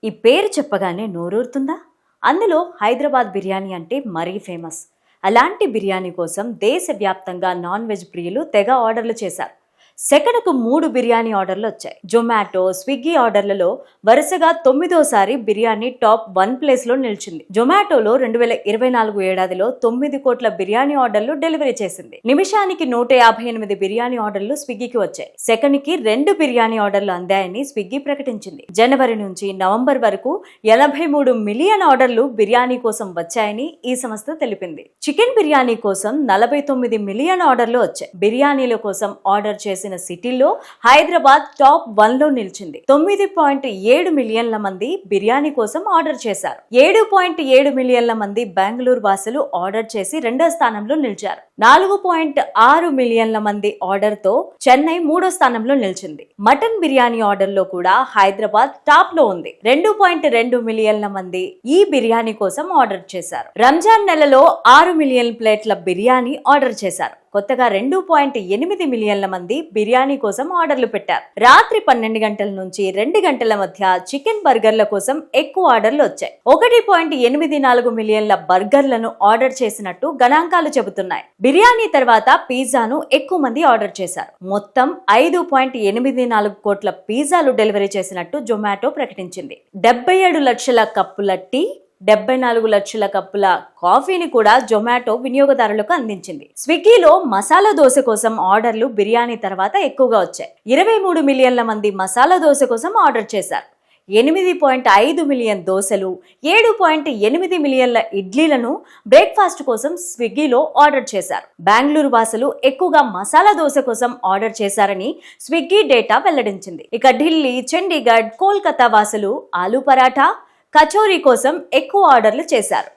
ఈ పేరు చెప్పగానే నోరూరుతుందా? అందులో హైదరాబాద్ బిర్యానీ అంటే మరీ ఫేమస్. అలాంటి బిర్యానీ కోసం దేశవ్యాప్తంగా నాన్ వెజ్ ప్రియులు తెగ ఆర్డర్లు చేశారు. సెకనుకు 3 బిర్యానీ ఆర్డర్లు వచ్చాయి. జొమాటో, స్విగ్గీ ఆర్డర్లలో వరుసగా 9వ బిర్యానీ టాప్ 1 ప్లేస్లో నిలిచింది. జొమాటోలో 2024 ఏడాదిలో 9 కోట్ల బిర్యానీ ఆర్డర్లు డెలివరీ చేసింది. నిమిషానికి 158 బిర్యానీ ఆర్డర్లు స్విగ్గీకి వచ్చాయి. సెకనుకి 2 బిర్యానీ ఆర్డర్లు అందాయని స్విగ్గీ ప్రకటించింది. జనవరి నుంచి నవంబర్ వరకు 83 మిలియన్ ఆర్డర్లు బిర్యానీ కోసం వచ్చాయని ఈ సంస్థ తెలిపింది. చికెన్ బిర్యానీ కోసం 49 మిలియన్ ఆర్డర్లు వచ్చాయి. బిర్యానీల కోసం ఆర్డర్ చేసిన సిటీల్లో హైదరాబాద్ టాప్ 1లో నిలిచింది. 9.7 మిలియన్ల మంది బిర్యానీ కోసం ఆర్డర్ చేశారు. 7.7 మిలియన్ల మంది బెంగళూరు వాసులు ఆర్డర్ చేసి 2వ స్థానంలో నిలిచారు. 4.6 మిలియన్ల మంది ఆర్డర్ తో చెన్నై 3వ స్థానంలో నిలిచింది. మటన్ బిర్యానీ ఆర్డర్ లో కూడా హైదరాబాద్ టాప్ లో ఉంది. 2.2 మిలియన్ల మంది ఈ బిర్యానీ కోసం ఆర్డర్ చేశారు. రంజాన్ నెలలో 6 మిలియన్ ప్లేట్ల బిర్యానీ ఆర్డర్ చేశారు. కొత్తగా 2.8 మిలియన్ల మంది బిర్యానీ కోసం ఆర్డర్లు పెట్టారు. రాత్రి 12 గంటల నుంచి 2 గంటల మధ్య చికెన్ బర్గర్ల కోసం ఎక్కువ ఆర్డర్లు వచ్చాయి. 1.84 మిలియన్ల బర్గర్లను ఆర్డర్ చేసినట్టు గణాంకాలు చెబుతున్నాయి. బిర్యానీ తర్వాత పిజ్జాను ఎక్కువ మంది ఆర్డర్ చేశారు. మొత్తం 5.84 కోట్ల పిజ్జాలు డెలివరీ చేసినట్టు జొమాటో ప్రకటించింది. 77 లక్షల కప్పుల టీ, 74 లక్షల కప్పుల కాఫీని కూడా జొమాటో వినియోగదారులకు అందించింది. స్విగ్గీలో మసాలా దోశ కోసం ఆర్డర్లు బిర్యానీ తర్వాత ఎక్కువగా వచ్చాయి. 23 మిలియన్ల మంది మసాలా దోశ కోసం ఆర్డర్ చేశారు. 8.5 మిలియన్ దోశలు, 7.8 మిలియన్ల ఇడ్లీలను బ్రేక్ఫాస్ట్ కోసం స్విగ్గీలో ఆర్డర్ చేశారు. బెంగళూరు వాసులు ఎక్కువగా మసాలా దోశ కోసం ఆర్డర్ చేశారని స్విగ్గీ డేటా వెల్లడించింది. ఇక ఢిల్లీ, చండీగఢ్, కోల్కతా వాసులు ఆలూ పరాఠా, కచోరీ కోసం ఎక్కువ ఆర్డర్లు చేశారు.